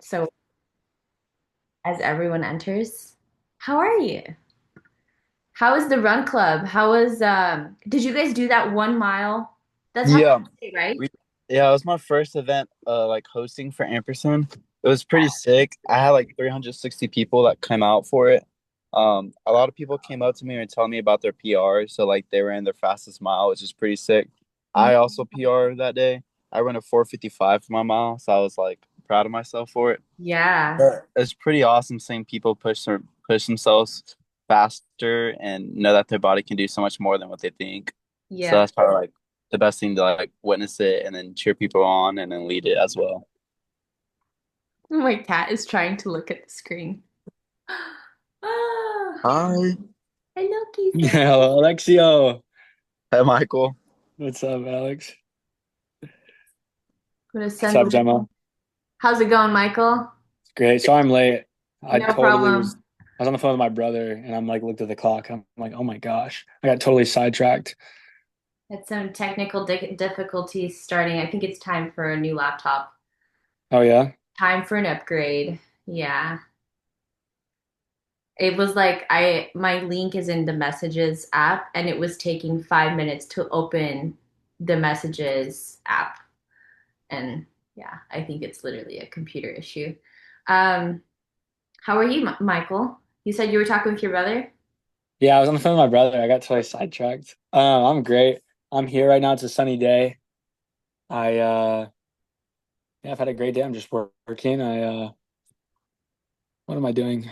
So, as everyone enters, how are you? How was the run club? How was did you guys do that 1 mile? That's how Yeah, you say, right? we yeah, it was my first event like hosting for Ampersand. It was pretty sick. I had like 360 people that came out for it. A lot of people came up to me and telling me about their PR, so like they ran their fastest mile, which is pretty sick. Mhm. I also PR that day. I ran a 4:55 for my mile, so I was like proud of myself for it. Yeah. But it's pretty awesome seeing people push themselves faster and know that their body can do so much more than what they think. So Yeah. that's probably like the best thing to like witness it and then cheer people on and then lead it as well. My cat is trying to look at the screen. Ah, Hi. hello, Keefe. Hello, Alexio. Hey, Michael. What's up, Alex? I'm gonna What's send. up, Gemma? How's it going, Michael? Great. Sorry I'm late. I No totally was. problem. I was on the phone with my brother, and I'm like, looked at the clock. I'm like, oh my gosh, I got totally sidetracked. Had some technical difficulties starting. I think it's time for a new laptop. Oh yeah. Time for an upgrade. Yeah. It was like my link is in the messages app and it was taking 5 minutes to open the messages app. And yeah, I think it's literally a computer issue. Um, how are you, Michael? You said you were talking with your brother? Yeah, I was on the phone with my brother. I got totally sidetracked. I'm great. I'm here right now. It's a sunny day. I yeah, I've had a great day. I'm just working. What am I doing?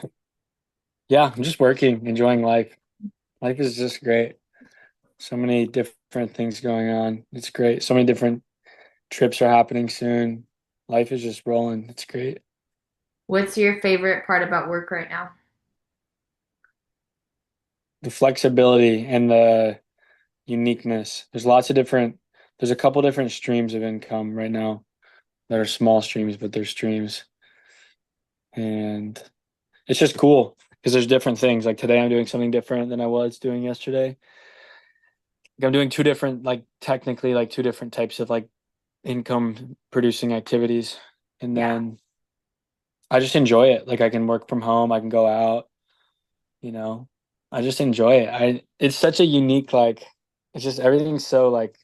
Yeah, I'm just working, enjoying life. Life is just great. So many different things going on. It's great. So many different trips are happening soon. Life is just rolling. It's great. What's your favorite part about work right now? The flexibility and the uniqueness. There's a couple different streams of income right now that are small streams, but they're streams. And it's just cool because there's different things. Like today, I'm doing something different than I was doing yesterday. Like I'm doing two different, like technically, like two different types of like income producing activities. And Yeah. then I just enjoy it. Like I can work from home, I can go out, you know. I just enjoy it. It's such a unique like it's just everything's so like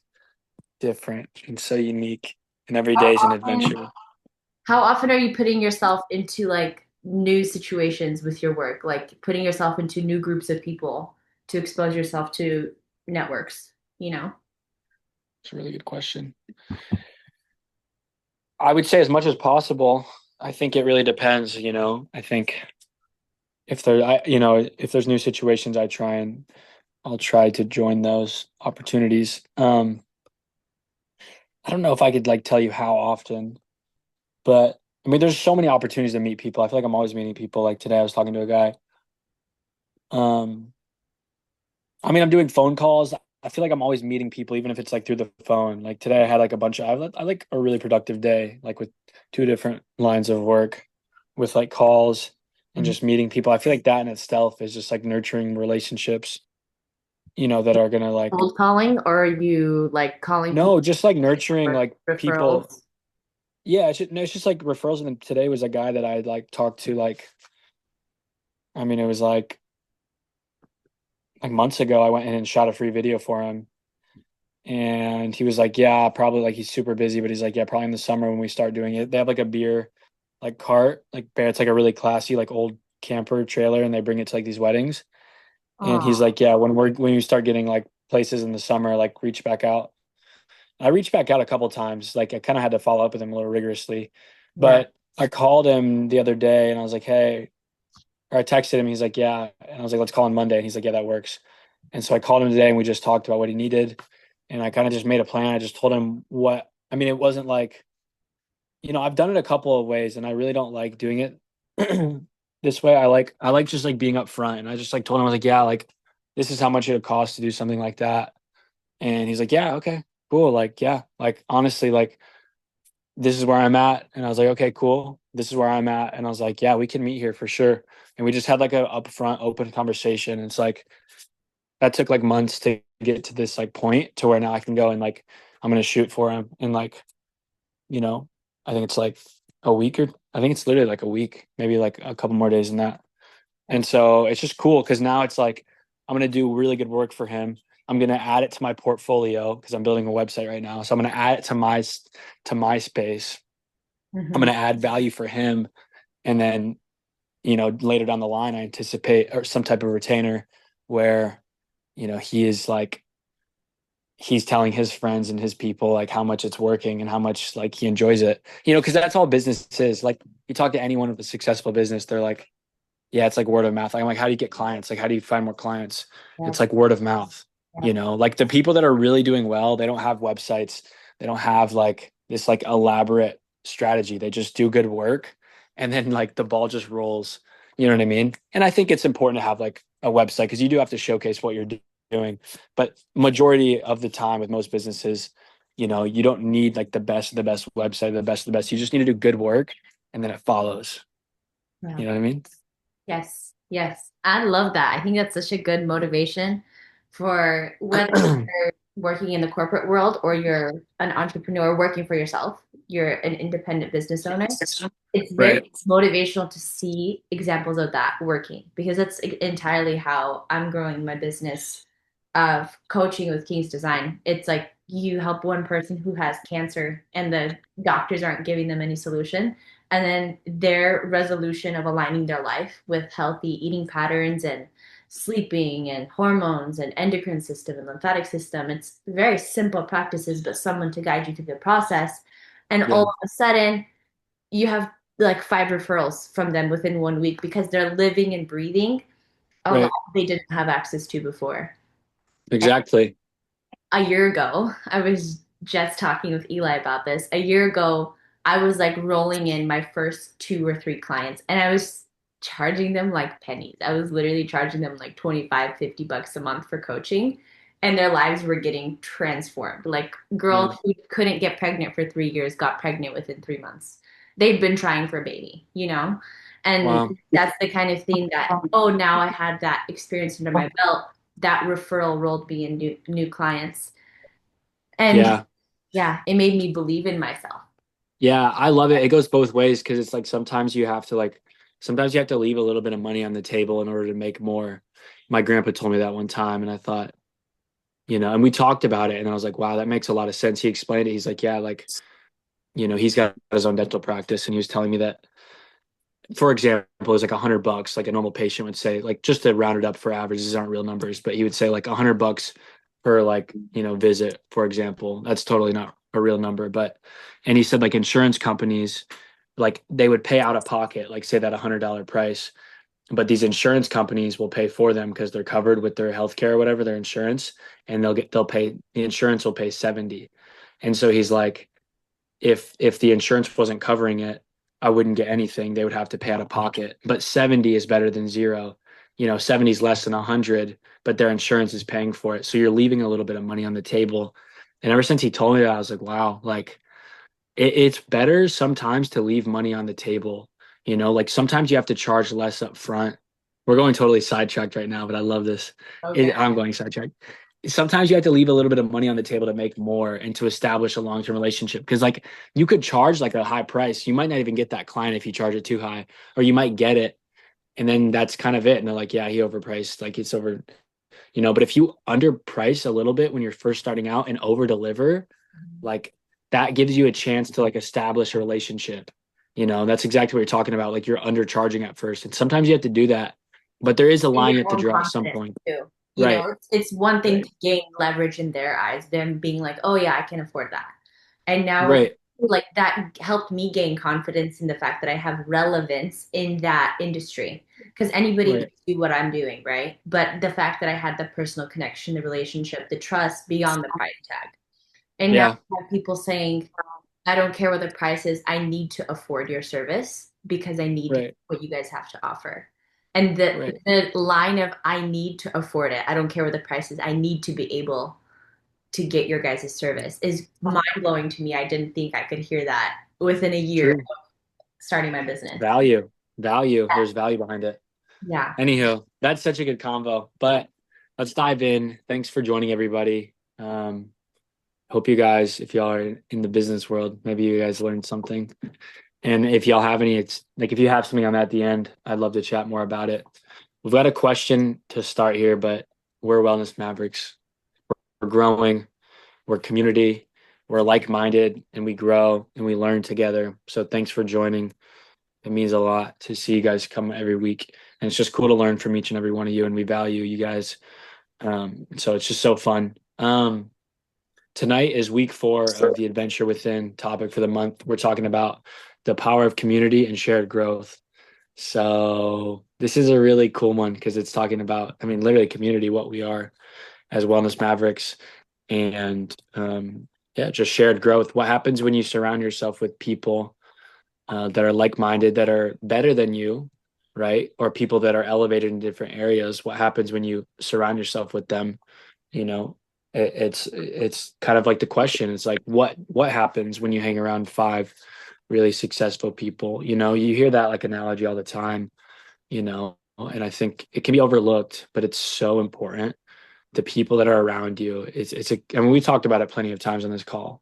different and so unique and every How day is an often, adventure. how often are you putting yourself into like new situations with your work? Like putting yourself into new groups of people to expose yourself to networks, you know? It's a really good question. I would say as much as possible. I think it really depends, you know. I think if there's new situations I'll try to join those opportunities. I don't know if I could like tell you how often, but I mean there's so many opportunities to meet people. I feel like I'm always meeting people. Like today I was talking to a guy. Um I mean, I'm doing phone calls. I feel like I'm always meeting people, even if it's like through the phone. Like today, I had like a bunch of, I like a really productive day, like with two different lines of work, with like calls and Mhm. just meeting people. I feel like that in itself is just like nurturing relationships, you know, that are gonna like, Cold calling, or are you like calling people no, just like nurturing for like people. referrals? Yeah, no, it's just like referrals. And then today was a guy that I like talked to, like, I mean, it was like months ago. I went in and shot a free video for him. And he was like, yeah, probably like he's super busy, but he's like, yeah, probably in the summer when we start doing it. They have like a beer like cart, like it's like a really classy, like old camper trailer, and they bring it to like these weddings. And he's Oh, like, yeah, when you start getting like places in the summer, like reach back out. I reached back out a couple times. Like I kind of had to follow up with him a little rigorously. yeah. But I called him the other day and I was like, hey, or I texted him, he's like, yeah. And I was like, let's call on Monday. And he's like, yeah, that works. And so I called him today and we just talked about what he needed. And I kind of just made a plan. I just told him what, I mean, it wasn't like, you know, I've done it a couple of ways and I really don't like doing it this way. I like just like being upfront. And I just like told him, I was like, yeah, like this is how much it would cost to do something like that. And he's like, yeah, okay, cool. Like, yeah, like honestly, like this is where I'm at. And I was like, okay, cool. This is where I'm at. And I was like, yeah, we can meet here for sure. And we just had like a upfront open conversation. And it's like that took like months to get to this like point to where now I can go and like I'm gonna shoot for him. And like, you know, I think it's like a week, or I think it's literally like a week, maybe like a couple more days than that. And so it's just cool because now it's like I'm gonna do really good work for him. I'm gonna add it to my portfolio because I'm building a website right now. So I'm gonna add it to my space. I'm Hmm. gonna add value for him, and then later down the line, I anticipate or some type of retainer where he is like he's telling his friends and his people like how much it's working and how much like he enjoys it. Because that's all business is. Like you talk to anyone with a successful business, they're like, yeah, it's like word of mouth. I'm like, how do you get clients? Like, how do you find more clients? Yeah. It's like word of mouth. Yeah. Like the people that are really doing well, they don't have websites. They don't have like this like elaborate strategy. They just do good work, and then like the ball just rolls. You know what I mean? And I think it's important to have like a website because you do have to showcase what you're doing. But majority of the time with most businesses, you don't need like the best of the best website, the best of the best. You just need to do good work, and then it follows. Yeah. You know what I mean? Yes, yes. I love that. I think that's such a good motivation for whether you're working in the corporate world or you're an entrepreneur working for yourself, you're an independent business owner. It's very Right. motivational to see examples of that working because that's entirely how I'm growing my business of coaching with King's Design. It's like you help one person who has cancer and the doctors aren't giving them any solution. And then their resolution of aligning their life with healthy eating patterns and sleeping and hormones and endocrine system and lymphatic system. It's very simple practices, but someone to guide you through the process. And all Yeah. of a sudden, you have like 5 referrals from them within 1 week because they're living and breathing a life Right. they didn't have access to before. And Exactly. a year ago, I was just talking with Eli about this. A year ago, I was like rolling in my first 2 or 3 clients and I was charging them like pennies. I was literally charging them like 25, $50 a month for coaching. And their lives were getting transformed. Like Yeah. girls who couldn't get pregnant for 3 years got pregnant within 3 months. They'd been trying for a baby, you know? And Wow. that's the kind of thing that, oh, now I had that experience under my belt. That referral rolled me in new clients. And Yeah. yeah, it made me believe in myself. Yeah. I love it. It goes both ways because it's like sometimes you have to leave a little bit of money on the table in order to make more. My grandpa told me that one time, and I thought, and we talked about it, and I was like, wow, that makes a lot of sense. He explained it. He's like, yeah, like, he's got his own dental practice, and he was telling me that, for example, it was like $100, like a normal patient would say, like just to round it up for averages, these aren't real numbers, but he would say like $100 per like, visit, for example. That's totally not a real number. And he said like insurance companies, like they would pay out of pocket, like say that $100 price, but these insurance companies will pay for them because they're covered with their healthcare or whatever, their insurance, and the insurance will pay 70. And so he's like, if the insurance wasn't covering it, I wouldn't get anything. They would have to pay out of pocket. But 70 is better than zero. 70 is less than 100, but their insurance is paying for it. So you're leaving a little bit of money on the table. And ever since he told me that, I was like, wow, like it's better sometimes to leave money on the table. Like sometimes you have to charge less up front. We're going totally sidetracked right now, but I love this. Okay. I'm going sidetracked. Sometimes you have to leave a little bit of money on the table to make more and to establish a long-term relationship. Because like you could charge like a high price. You might not even get that client if you charge it too high, or you might get it and then that's kind of it. And they're like, yeah, he overpriced. Like it's over, but if you underprice a little bit when you're first starting out and over deliver, like that gives you a chance to like establish a relationship. That's exactly what you're talking about. Like you're undercharging at first. And sometimes you have to do that. But there is a And line your you have to own draw at some confidence point. too. You know, Right. it's one thing Right. to gain leverage in their eyes, them being like, oh yeah, I can afford that. And now Right. like that helped me gain confidence in the fact that I have relevance in that industry. Because anybody can Right. do what I'm doing, right? But the fact that I had the personal connection, the relationship, the trust beyond the price tag. And now Yeah. I have people saying, I don't care what the price is. I need to afford your service because I need Right. what you guys have to offer. And the Right. the line of I need to afford it. I don't care what the price is. I need to be able to get your guys' service is mind blowing to me. I didn't think I could hear that within a year of True. starting my business. Value. Value. There's value behind it. Yeah. Anywho, that's such a good convo. But let's dive in. Thanks for joining, everybody. Hope you guys, if y'all are in the business world, maybe you guys learned something. And if y'all have any, it's like if you have something on that at the end, I'd love to chat more about it. We've got a question to start here, but we're Wellness Mavericks. We're growing, we're community, we're like-minded, and we grow and we learn together. So thanks for joining. It means a lot to see you guys come every week. And it's just cool to learn from each and every one of you, and we value you guys. So it's just so fun. Tonight is week 4 of the Adventure Within topic for the month. We're talking about the power of community and shared growth. So this is a really cool one because it's talking about, I mean, literally community, what we are as Wellness Mavericks, and yeah, just shared growth. What happens when you surround yourself with people that are like-minded, that are better than you, right? Or people that are elevated in different areas? What happens when you surround yourself with them? You know, it's kind of like the question. It's like what happens when you hang around 5 really successful people? You know, you hear that like analogy all the time, you know, and I think it can be overlooked, but it's so important. The people that are around you, I mean, we talked about it plenty of times on this call,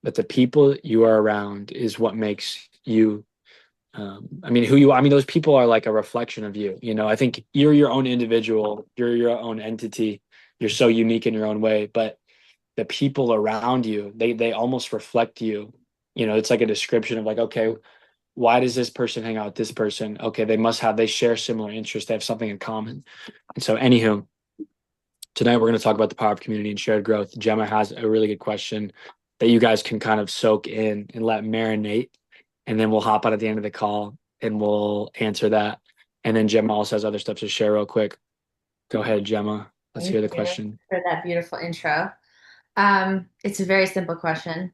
but the people you are around is what makes you I mean, those people are like a reflection of you. You know, I think you're your own individual, you're your own entity, you're so unique in your own way, but the people around you, they almost reflect you. You know, it's like a description of like, okay, why does this person hang out with this person? Okay, they share similar interests, they have something in common. And so, anywho, tonight we're going to talk about the power of community and shared growth. Gemma has a really good question that you guys can kind of soak in and let marinate, and then we'll hop on at the end of the call and we'll answer that. And then Gemma also has other stuff to share real quick. Go ahead, Gemma. Let's Thank hear the you question. for that beautiful intro. It's a very simple question.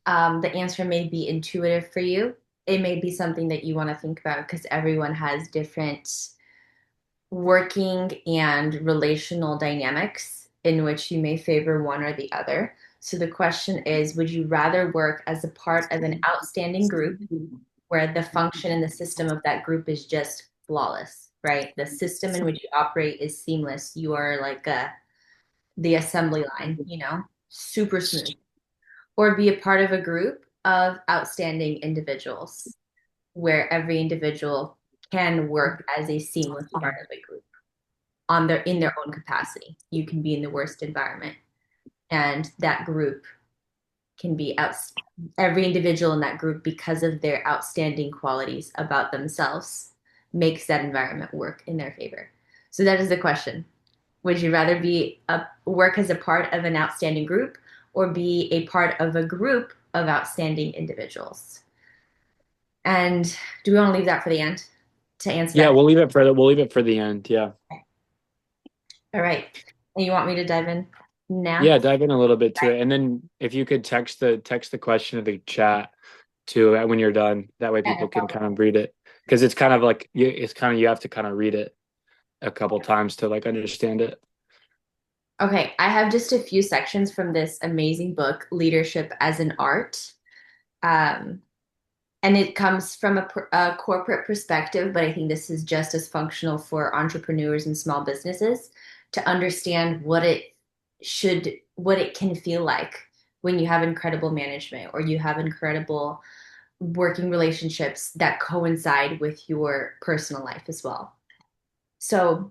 The answer may be intuitive for you. It may be something that you want to think about because everyone has different working and relational dynamics in which you may favor one or the other. So the question is, would you rather work as a part of an outstanding group where the function and the system of that group is just flawless, right? The system in which you operate is seamless. You are like the assembly line, super smooth. Or be a part of a group of outstanding individuals where every individual can work as a seamless part of a group in their own capacity. You can be in the worst environment, and that group can be every individual in that group, because of their outstanding qualities about themselves, makes that environment work in their favor. So that is the question. Would you rather work as a part of an outstanding group or be a part of a group of outstanding individuals? And do we want to leave that for the end to answer Yeah, that? we'll leave it for the end. Yeah. All right. And you want me to dive in now? Yeah, dive in a little bit to it. And then if you could text the question to the chat too when you're done. That way Yeah, no people can problem. kind of read it. Because it's kind of like you have to kind of read it a couple times to like understand it. Okay, I have just a few sections from this amazing book, Leadership as an Art. Um, and it comes from a corporate perspective, but I think this is just as functional for entrepreneurs and small businesses to understand what it can feel like when you have incredible management or you have incredible working relationships that coincide with your personal life as well. So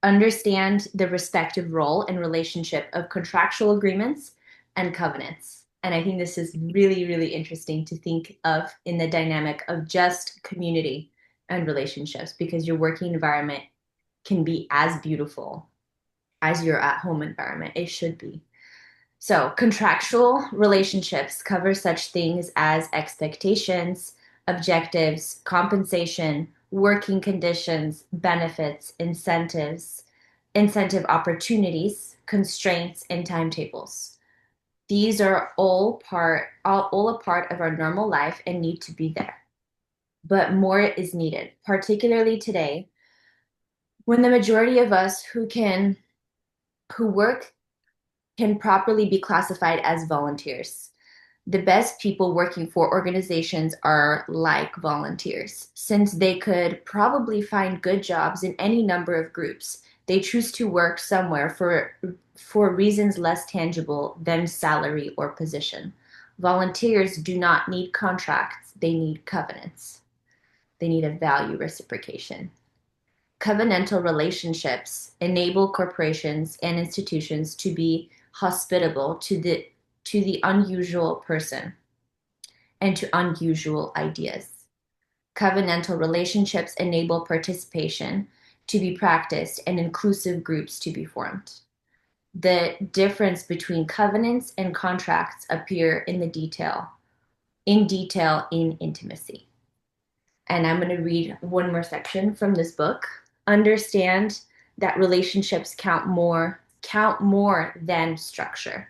understand the respective role and relationship of contractual agreements and covenants. And I think this is really, really interesting to think of in the dynamic of just community and relationships, because your working environment can be as beautiful as your at home environment. It should be. So, contractual relationships cover such things as expectations, objectives, compensation, working conditions, benefits, incentive opportunities, constraints, and timetables. These are all a part of our normal life and need to be there. But more is needed, particularly today, when the majority of us who work can properly be classified as volunteers. The best people working for organizations are like volunteers, since they could probably find good jobs in any number of groups. They choose to work somewhere for reasons less tangible than salary or position. Volunteers do not need contracts they need covenants. They need a value reciprocation. Covenantal relationships enable corporations and institutions to be hospitable to the unusual person and to unusual ideas. Covenantal relationships enable participation to be practiced and inclusive groups to be formed. The difference between covenants and contracts appear in detail in intimacy. And I'm going to read one more section from this book. Understand that relationships count more than structure.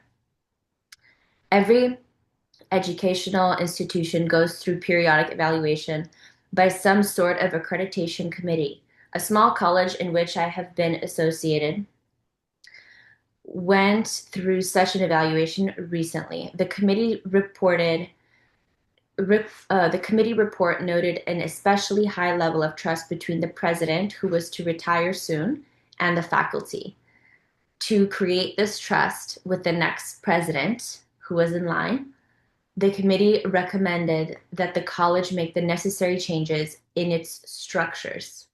Every educational institution goes through periodic evaluation by some sort of accreditation committee. A small college in which I have been associated went through such an evaluation recently. The committee report noted an especially high level of trust between the president, who was to retire soon, and the faculty. To create this trust with the next president, who was in line, the committee recommended that the college make the necessary changes in its structures.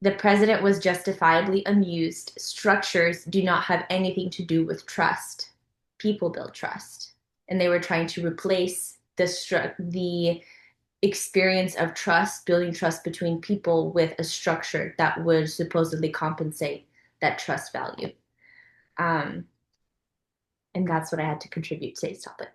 The president was justifiably amused. Structures do not have anything to do with trust. People build trust. And they were trying to replace the experience of trust, building trust between people, with a structure that would supposedly compensate that trust value. And that's what I had to contribute to today's topic.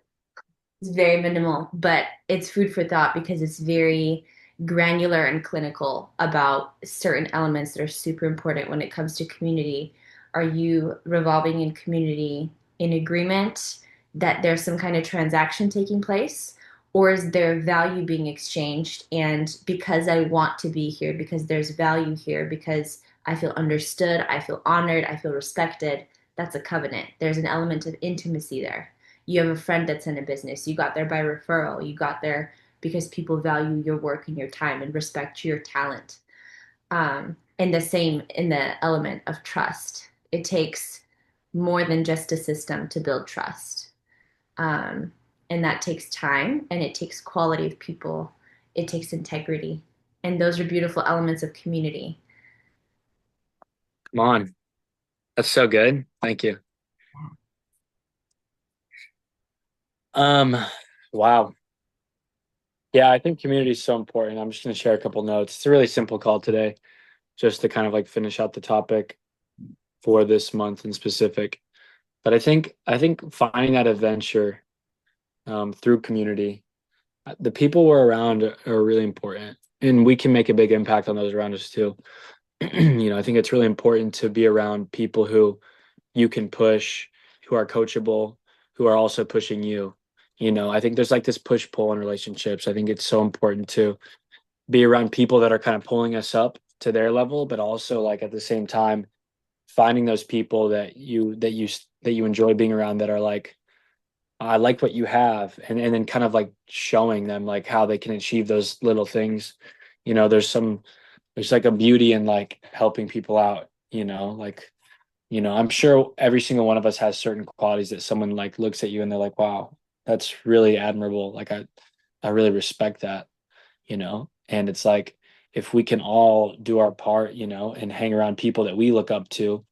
It's very minimal, but it's food for thought because it's very granular and clinical about certain elements that are super important when it comes to community. Are you revolving in community in agreement that there's some kind of transaction taking place? Or is there value being exchanged? And because I want to be here, because there's value here, because I feel understood, I feel honored, I feel respected, that's a covenant. There's an element of intimacy there. You have a friend that's in a business. You got there by referral. You got there because people value your work and your time and respect your talent. And the same in the element of trust. It takes more than just a system to build trust. And that takes time, and it takes quality of people. It takes integrity. And those are beautiful elements of community. Come on. That's so good. Thank you. Wow. Yeah, I think community is so important. I'm just going to share a couple notes. It's a really simple call today, just to kind of like finish out the topic for this month in specific. But I think finding that adventure through community, the people we're around are really important, and we can make a big impact on those around us too. I think it's really important to be around people who you can push, who are coachable, who are also pushing you. I think there's like this push pull in relationships. I think it's so important to be around people that are kind of pulling us up to their level, but also like at the same time finding those people that you enjoy being around, that are like, I like what you have, and then kind of like showing them like how they can achieve those little things. There's like a beauty in like helping people out, I'm sure every single one of us has certain qualities that someone like looks at you and they're like, wow, that's really admirable. Like I really respect that, and it's like, if we can all do our part, and hang around people that we look up to,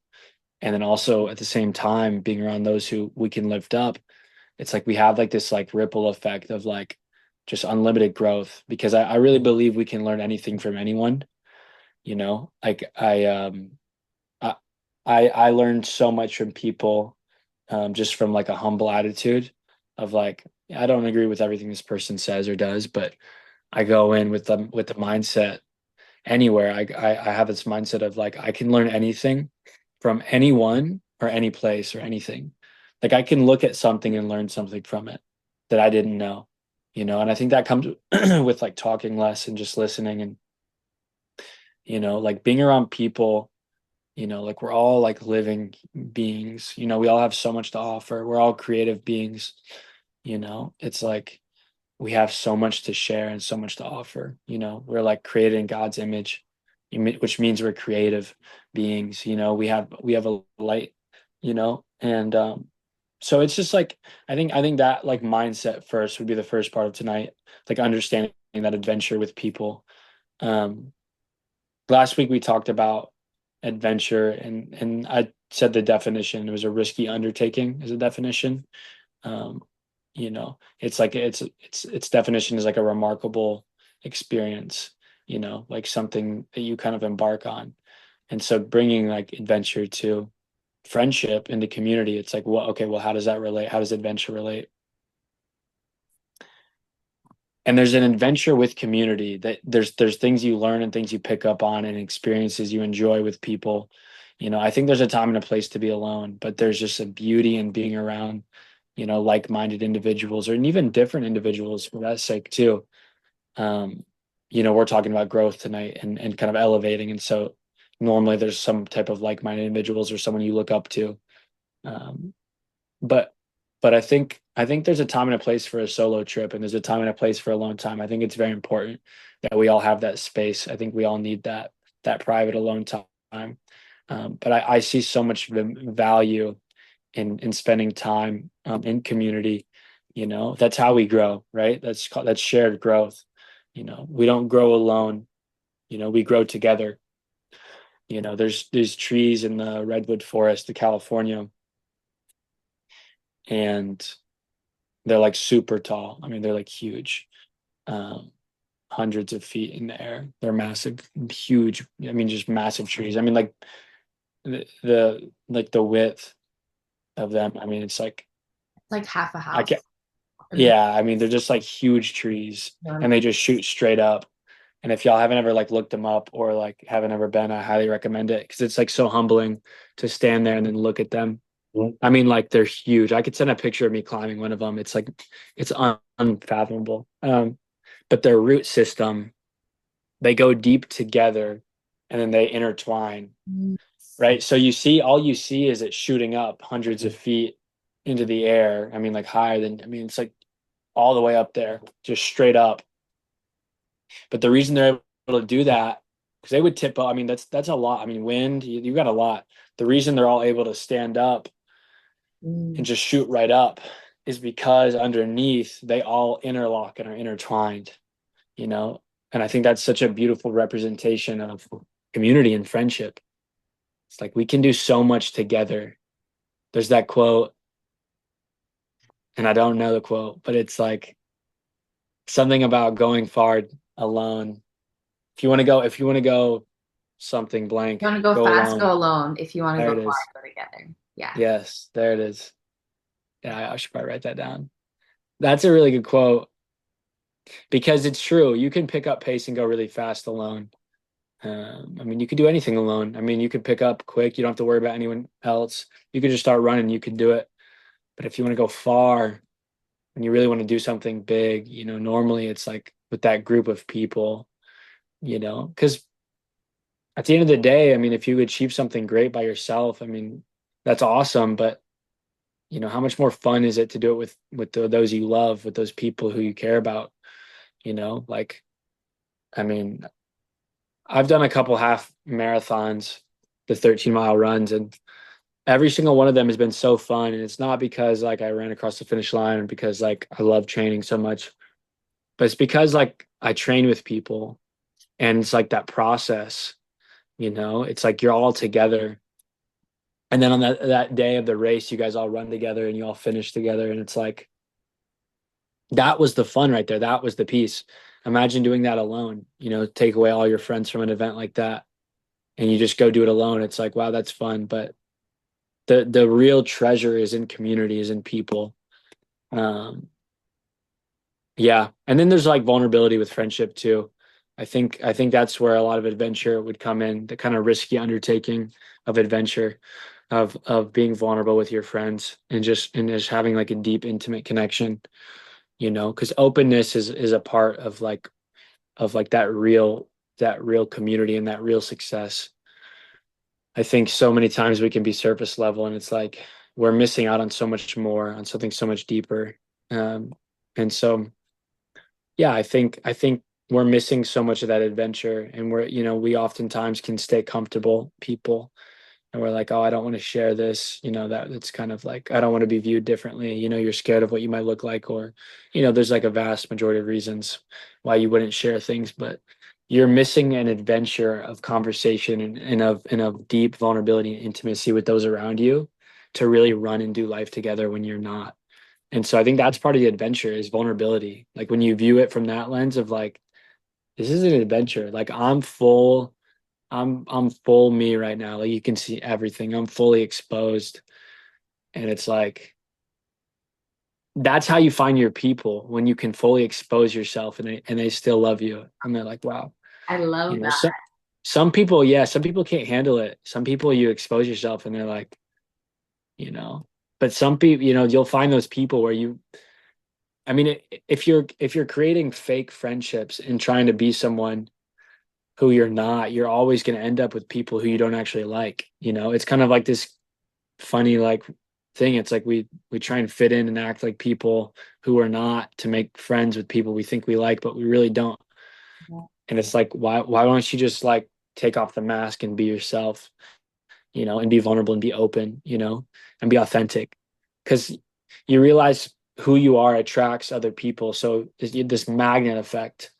and then also at the same time being around those who we can lift up, it's like we have like this like ripple effect of like just unlimited growth, because I really believe we can learn anything from anyone. Like I learned so much from people, just from like a humble attitude of like, I don't agree with everything this person says or does, but I go in with the mindset anywhere. I have this mindset of like, I can learn anything from anyone or any place or anything. Like I can look at something and learn something from it that I didn't know, and I think that comes with like talking less and just listening, and, like being around people, like we're all like living beings, we all have so much to offer. We're all creative beings, it's like we have so much to share and so much to offer. We're like created in God's image, which means we're creative beings. We have a light, and So it's just like I think that like mindset first would be the first part of tonight, like understanding that adventure with people. Um, Last week we talked about adventure, and I said the definition, it was a risky undertaking as a definition. Um, it's like its definition is like a remarkable experience, like something that you kind of embark on. And so bringing like adventure to friendship into community, it's like, well, okay, well, how does that relate? How does adventure relate? And there's an adventure with community, that there's things you learn and things you pick up on and experiences you enjoy with people. I think there's a time and a place to be alone, but there's just a beauty in being around, like-minded individuals, or even different individuals for that sake too. um we're talking about growth tonight, and kind of elevating, and so normally there's some type of like-minded individuals or someone you look up to. um but I think there's a time and a place for a solo trip, and there's a time and a place for a alone time. I think it's very important that we all have that space. I think we all need that private alone time. But I see so much value in spending time in community. That's how we grow, right? That's shared growth. We don't grow alone. We grow together. There's these trees in the redwood forest of California, and they're like super tall. I mean, they're like huge, um, hundreds of feet in the air. They're massive, huge. I mean, just massive trees. I mean, like the width of them. I mean, it's like Like half a I house. can't. I mean, Yeah, I mean, they're just like huge trees, and they enormous. just shoot straight up. And if y'all haven't ever like looked them up, or like haven't ever been, I highly recommend it, because it's like so humbling to stand there and then look at them. I mean, like they're huge. I could send a picture of me climbing one of them. It's like it's unfathomable. But their root system, they go deep together, and then they intertwine, right? So all you see is it shooting up hundreds of feet into the air. I mean, like higher than, I mean, it's like all the way up there, just straight up. But the reason they're able to do that, because they would tip up. I mean, that's a lot. I mean, wind, you got a lot. The reason they're all able to stand up and Mm. just shoot right up is because underneath they all interlock and are intertwined, you know? And I think that's such a beautiful representation of community and friendship. It's like we can do so much together. There's that quote, and I don't know the quote, but it's like something about going far alone. If you want to go something You blank, want to go go fast, alone. go alone. If you want to There go it far, is. go together. Yeah. Yes, there it is. Yeah, I should probably write that down. That's a really good quote, because it's true. You can pick up pace and go really fast alone. I mean, you could do anything alone. I mean, you could pick up quick. You don't have to worry about anyone else. You could just start running. You could do it. But if you want to go far and you really want to do something big, normally it's like with that group of people, because at the end of the day, I mean, if you achieve something great by yourself, I mean, that's awesome. But how much more fun is it to do it with those you love, with those people who you care about? Like, I mean, I've done a couple half marathons, the 13-mile runs, and every single one of them has been so fun. And it's not because like I ran across the finish line, or because like I love training so much, but it's because like I train with people, and it's like that process, it's like you're all together. And then on that day of the race, you guys all run together and you all finish together. And it's like, that was the fun right there. That was the piece. Imagine doing that alone, take away all your friends from an event like that, and you just go do it alone. It's like, wow, that's fun. But the real treasure is in community, is in people. Um, yeah. And then there's like vulnerability with friendship too. I think that's where a lot of adventure would come in, the kind of risky undertaking of adventure, of being vulnerable with your friends, and just having like a deep, intimate connection, because openness is a part of like that real community and that real success. I think so many times we can be surface level, and it's like we're missing out on so much more, on something so much deeper. Um, and so, yeah, I think we're missing so much of that adventure, and we oftentimes can stay comfortable people, and we're like, oh, I don't want to share this, that's kind of like, I don't want to be viewed differently. You're scared of what you might look like, or, there's like a vast majority of reasons why you wouldn't share things, but you're missing an adventure of conversation and of deep vulnerability and intimacy with those around you to really run and do life together when you're not. And so I think that's part of the adventure is vulnerability. Like when you view it from that lens of like, this is an adventure. Like I'm full me right now. Like you can see everything. I'm fully exposed. And it's like that's how you find your people when you can fully expose yourself and they still love you. And they're like, wow. I love that. Some people, yeah, some people can't handle it. Some people you expose yourself and they're like, you know, but some people, you'll find those people where I mean, if you're creating fake friendships and trying to be someone who you're not, you're always going to end up with people who you don't actually like. It's kind of like this funny like thing. It's like we try and fit in and act like people who are not to make friends with people we think we like, but we really don't. Yeah. And it's like, why don't you just like take off the mask and be yourself, and be vulnerable and be open, and be authentic, because you realize who you are attracts other people. So this magnet effect,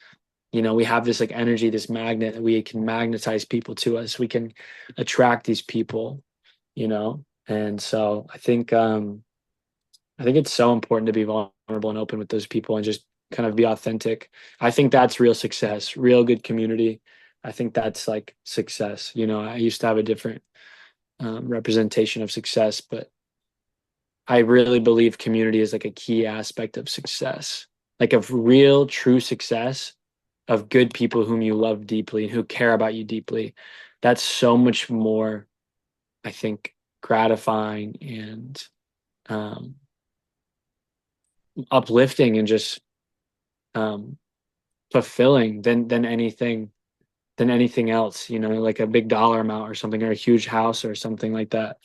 we have this like energy, this magnet that we can magnetize people to us. We can attract these people, and so I think it's so important to be vulnerable and open with those people and just kind of be authentic. I think that's real success, real good community. I think that's like success. I used to have a different representation of success, but I really believe community is like a key aspect of success, like of real, true success, of good people whom you love deeply and who care about you deeply. That's so much more, I think, gratifying and um, uplifting and just um, fulfilling than anything else. Like a big dollar amount or something, or a huge house or something like that.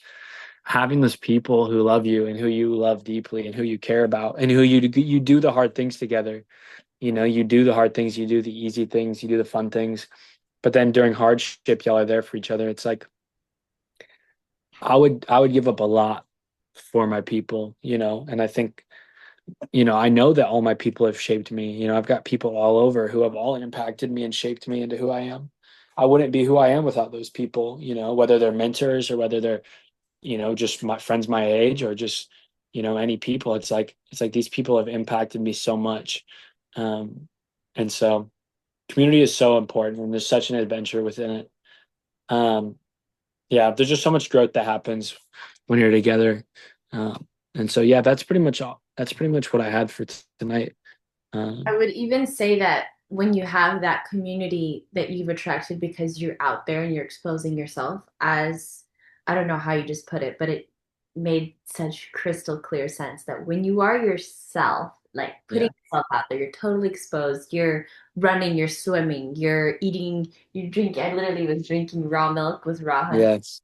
Having those people who love you and who you love deeply and who you care about and who you do the hard things together. You do the hard things, you do the easy things, you do the fun things, but then during hardship, y'all are there for each other. It's like I would give up a lot for my people, and I think, I know that all my people have shaped me. I've got people all over who have all impacted me and shaped me into who I am. I wouldn't be who I am without those people, whether they're mentors or whether they're, just my friends my age or just, any people. It's like these people have impacted me so much. And so community is so important and there's such an adventure within it. Um, yeah, there's just so much growth that happens when you're together. And so, yeah, that's pretty much all. That's pretty much what I had for tonight. I would even say that when you have that community that you've attracted because you're out there and you're exposing yourself as, I don't know how you just put it, but it made such crystal clear sense that when you are yourself, like putting Yeah. yourself out there, you're totally exposed, you're running, you're swimming, you're eating, you drink. I literally was drinking raw milk with raw honey. Yes.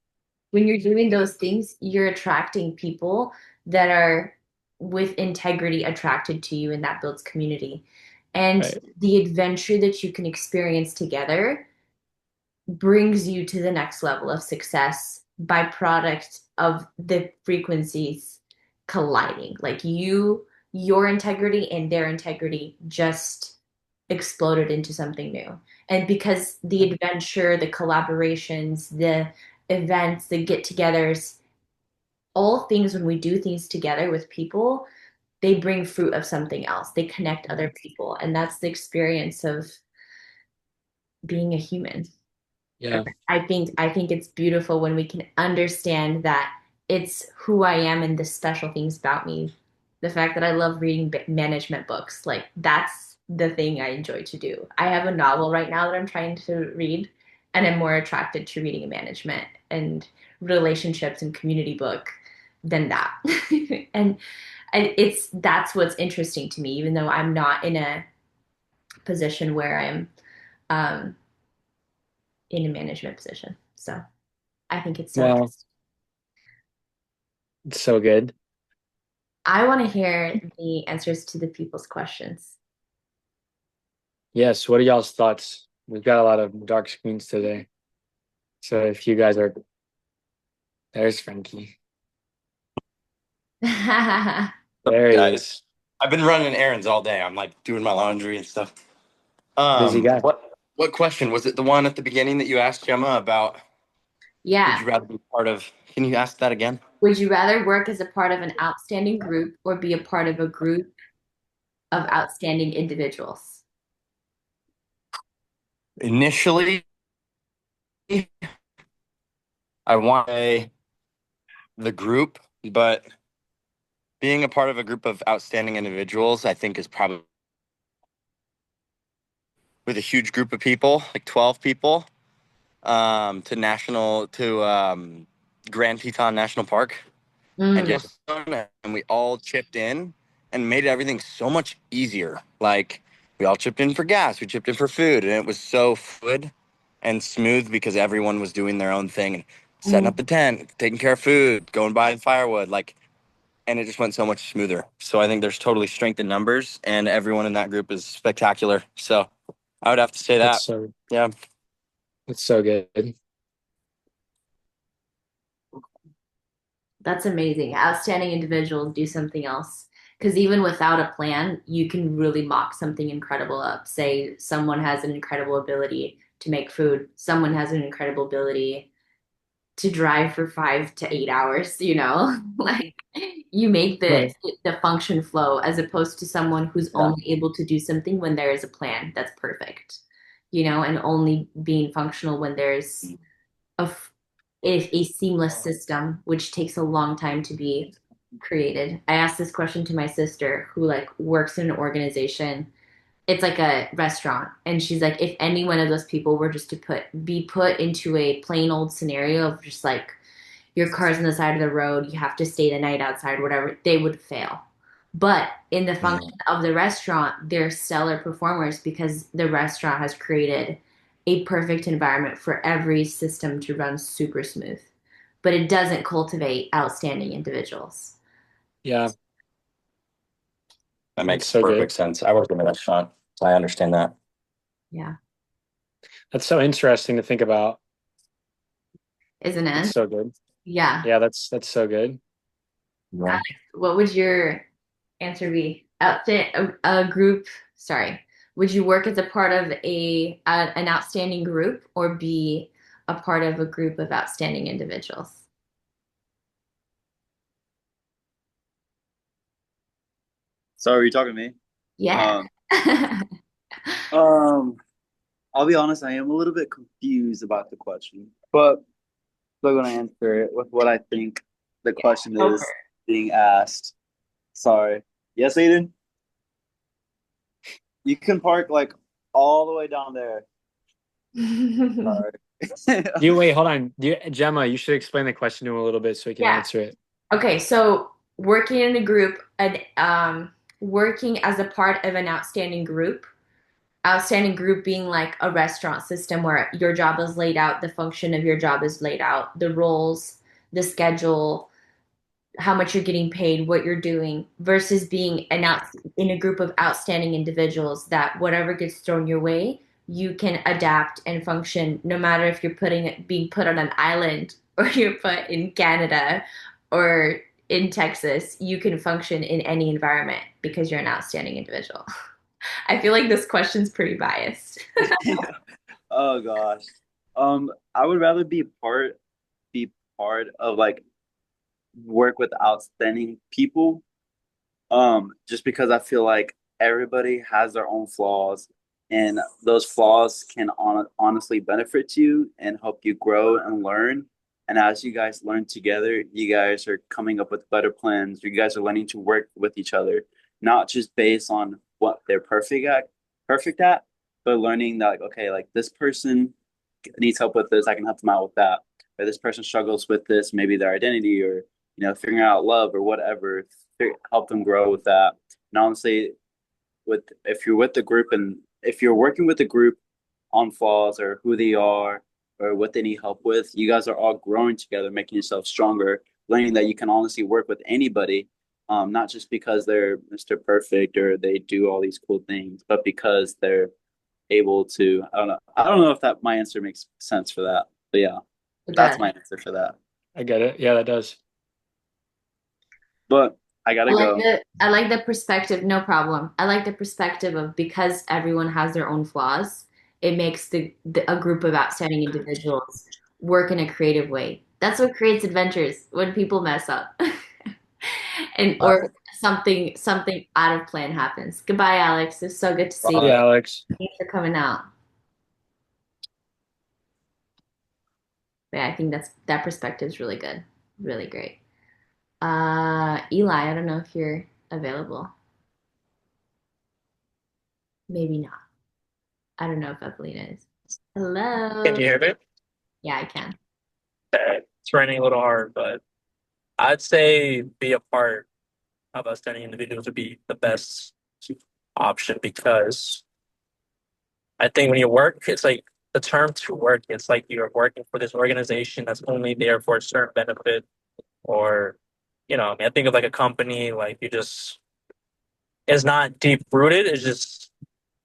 When you're doing those things, you're attracting people that are with integrity attracted to you, and that builds community. And Right. the adventure that you can experience together brings you to the next level of success by product of the frequencies colliding. Like your integrity and their integrity just exploded into something new. And because the adventure, the collaborations, the events, the get-togethers, all things when we do things together with people, they bring fruit of something else. They connect other people, and that's the experience of being a human. Yeah. I think it's beautiful when we can understand that it's who I am and the special things about me. The fact that I love reading management books, like that's the thing I enjoy to do. I have a novel right now that I'm trying to read, and I'm more attracted to reading a management and relationships and community book than that. and and that's what's interesting to me, even though I'm not in a position where I'm um, in a management position. So I think it's so Well, interesting. it's so good. I want to hear the answers to the people's questions. Yes. What are y'all's thoughts? We've got a lot of dark screens today. So if you guys are There's Frankie. That's Up, There he guys? is. I've been running errands all day. I'm like doing my laundry and stuff. Busy guy. What question was it? The one at the beginning that you asked Gemma about? Would Yeah. you rather be part of? Can you ask that again? Would you rather work as a part of an outstanding group or be a part of a group of outstanding individuals? Initially, I want to say the group, but being a part of a group of outstanding individuals, I think, is probably with a huge group of people, like 12 people, to Grand Teton National Park, and Mm. just and we all chipped in and made everything so much easier. Like we all chipped in for gas, we chipped in for food, and it was so fluid and smooth because everyone was doing their own thing and setting Mm. up the tent, taking care of food, going buying firewood, like, and it just went so much smoother. So I think there's totally strength in numbers, and everyone in that group is spectacular. So I would have to say That's that. so Yeah. that's so good. That's amazing. Outstanding individuals do something else. Because even without a plan, you can really mock something incredible up. Say someone has an incredible ability to make food, someone has an incredible ability to drive for 5 to 8 hours, like you make Right. the function flow as opposed to someone who's Yeah. only able to do something when there is a plan that's perfect, and only being functional when there's a, a seamless system, which takes a long time to be created. I asked this question to my sister who like works in an organization. It's like a restaurant, and she's like, if any one of those people were just to be put into a plain old scenario of just like your car's on the side of the road, you have to stay the night outside, whatever, they would fail. But in the function of the restaurant, they're stellar performers because the restaurant has created a perfect environment for every system to run super smooth. But it doesn't cultivate outstanding individuals. Yeah, That that's makes so perfect good. sense. I work in a restaurant, so I understand that. Yeah, That's so interesting to think about. isn't That's it? so good. Yeah. Yeah, that's so good. Yeah. Alex, what would your answer be? Outfit a group. Sorry. Would you work as a part of an outstanding group or be a part of a group of outstanding individuals? Sorry, are you talking to me? Yeah. Um, um, I'll be honest, I am a little bit confused about the question, but still gonna answer it with what I think the question Go for is being asked. Sorry. Yes, Aiden? You can park like all the way down there. it. Sorry. You wait, hold on. Gemma, you should explain the question to him a little bit so he can Yeah. answer it. Okay, so working in a group, working as a part of an outstanding group being like a restaurant system where your job is laid out, the function of your job is laid out, the roles, the schedule, how much you're getting paid, what you're doing, versus being in a group of outstanding individuals that whatever gets thrown your way, you can adapt and function no matter if you're being put on an island or you're put in Canada or in Texas, you can function in any environment because you're an outstanding individual. I feel like this question's pretty biased. Oh gosh. I would rather be part of like work with outstanding people. Just because I feel like everybody has their own flaws, and those flaws can honestly benefit you and help you grow and learn. And as you guys learn together, you guys are coming up with better plans. You guys are learning to work with each other, not just based on what they're perfect at, but learning that like, okay, like this person needs help with this, I can help them out with that. Or this person struggles with this, maybe their identity or figuring out love or whatever, help them grow with that. And honestly, with if you're with the group and if you're working with the group on flaws or who they are or what they need help with, you guys are all growing together, making yourself stronger, learning that you can honestly work with anybody, not just because they're Mr. Perfect or they do all these cool things, but because they're able to. I don't know. I don't know if that my answer makes sense for that, but yeah, It that's does. my answer for that. I get it. Yeah, that does. But I gotta go. I like the perspective, no problem. I like the perspective of because everyone has their own flaws, it makes a group of outstanding individuals work in a creative way. That's what creates adventures when people mess up. And or something out of plan happens. Goodbye, Alex. It's so good to see See you. you, Alex. Thanks for coming out. Yeah, I think that perspective is really good. Really great. Eli, I don't know if you're available. Maybe not. I don't know if Evelina is. Can Hello. you hear me? Yeah, I can. It's raining a little hard, but I'd say be a part of outstanding individuals would be the best option because I think when you work, it's like the term to work, it's like you're working for this organization that's only there for a certain benefit or, I mean, I think of like a company, like you just, it's not deep rooted, it's just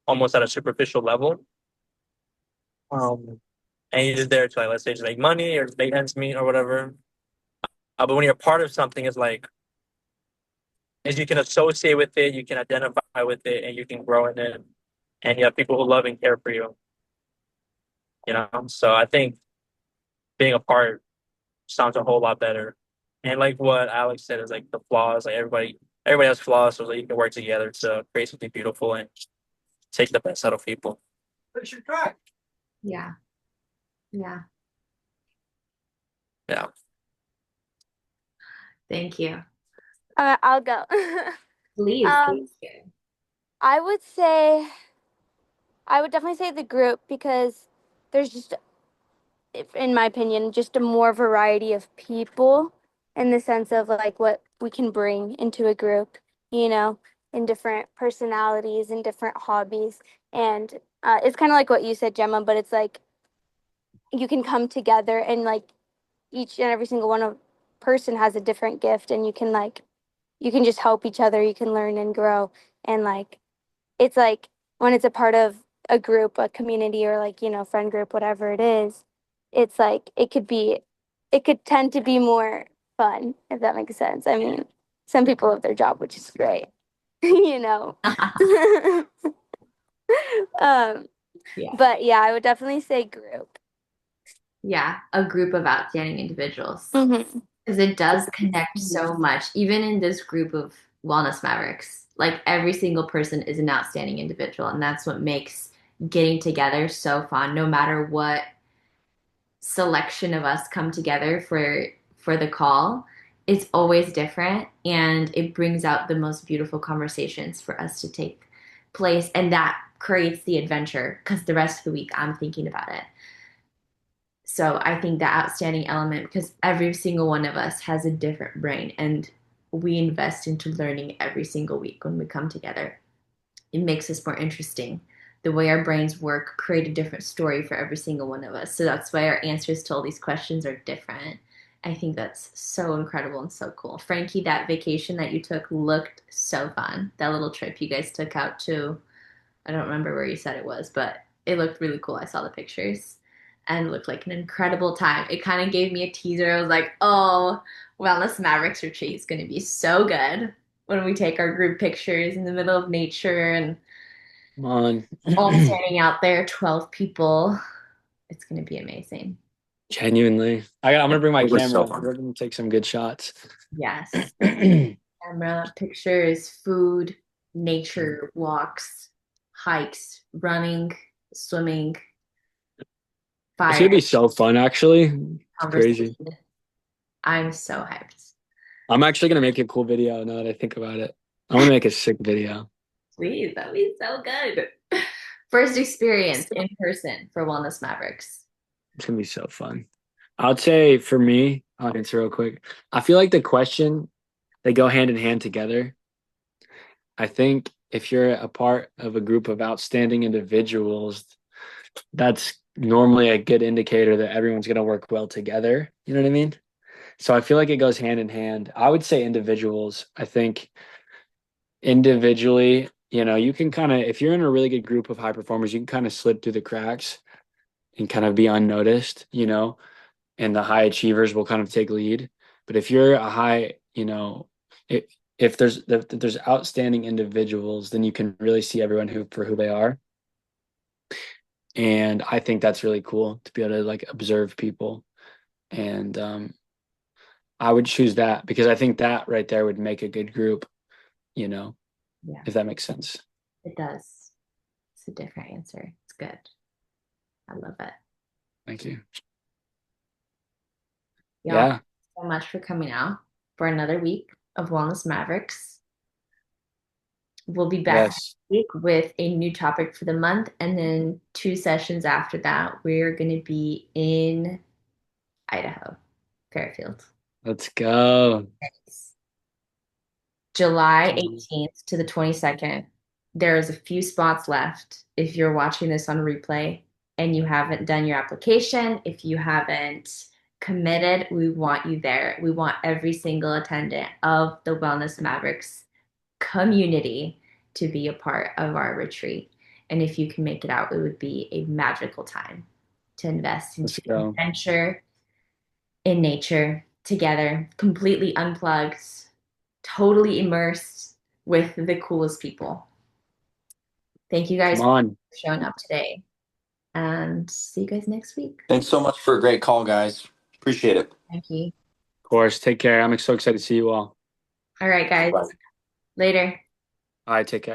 almost at a superficial level. Um, and you're just there to like, let's say, just make money or just make ends meet or whatever. But when you're part of something, it's like, is you can associate with it, you can identify with it, and you can grow in it. And you have people who love and care for you. So I think being a part sounds a whole lot better. And like what Alex said is like the flaws, like everybody has flaws, so like you can work together to create something beautiful and take the best out of people. Yeah. Yeah. Yeah. Thank you. I'll go. Please. Um, I would say, I would definitely say the group because there's just, in my opinion, just a more variety of people in the sense of like what we can bring into a group, you know, in different personalities and different hobbies. And it's kind of like what you said, Gemma, but it's like you can come together and like each and every single one of person has a different gift and you can just help each other, you can learn and grow. And like it's like when it's a part of a group, a community, or like, friend group, whatever it is, it's like it could tend to be more fun, if that makes sense. I mean, some people love their job, which is great, you know. um, Yeah. but yeah, I would definitely say group. Yeah, a group of outstanding individuals. Mm-hmm. Because it does connect so much, even in this group of Wellness Mavericks. Like every single person is an outstanding individual, and that's what makes getting together so fun, no matter what selection of us come together for the call. It's always different, and it brings out the most beautiful conversations for us to take place, and that creates the adventure because the rest of the week I'm thinking about it. So I think the outstanding element, because every single one of us has a different brain and we invest into learning every single week when we come together. It makes us more interesting. The way our brains work create a different story for every single one of us. So that's why our answers to all these questions are different. I think that's so incredible and so cool. Frankie, that vacation that you took looked so fun. That little trip you guys took out to, I don't remember where you said it was, but it looked really cool. I saw the pictures and it looked like an incredible time. It kind of gave me a teaser. I was like, oh, Wellness Mavericks retreat is going to be so good when we take our group pictures in the middle of nature and Come on. all standing out there, 12 people. It's going to be amazing. Genuinely. I'm gonna bring my It was so camera. fun. We're gonna take some good shots. Yes. Camera, pictures, food, nature, walks, hikes, running, swimming, It's fire, gonna be so fun, actually. It's crazy. conversation. I'm so hyped. I'm actually gonna make a cool video now that I think about it. I want to make a sick video. Please, that'd be so good. First experience in person for Wellness Mavericks. It's gonna be so fun. I'd say for me, I'll answer real quick. I feel like the question, they go hand in hand together. I think if you're a part of a group of outstanding individuals, that's normally a good indicator that everyone's going to work well together. You know what I mean? So I feel like it goes hand in hand. I would say individuals. I think individually, you can kind of, if you're in a really good group of high performers, you can kind of slip through the cracks and kind of be unnoticed. and the high achievers will kind of take lead. But if you're a high, if there's outstanding individuals, then you can really see everyone for who they are. And I think that's really cool to be able to like observe people. And I would choose that because I think that right there would make a good group, Yeah, if that makes sense. it does. It's a different answer. It's good. I love it. Thank you. Y'all, Yeah. thank you so much for coming out for another week of Wellness Mavericks. We'll be back Yes. next week with a new topic for the month, and then 2 sessions after that, we're going to be in Idaho, Fairfield. Let's go. July 18th to the 22nd. There's a few spots left. If you're watching this on replay and you haven't done your application, if you haven't committed, we want you there. We want every single attendant of the Wellness Mavericks community to be a part of our retreat. And if you can make it out, it would be a magical time to invest Let's into go. adventure in nature together, completely unplugged, totally immersed with the coolest people. Thank you guys Come on. for showing up today, and see you guys next week. Thanks so much for a great call, guys. Appreciate it. Thank you. Of course. Take care. I'm so excited to see you all. All right, guys. Bye. Later. All right. Take care.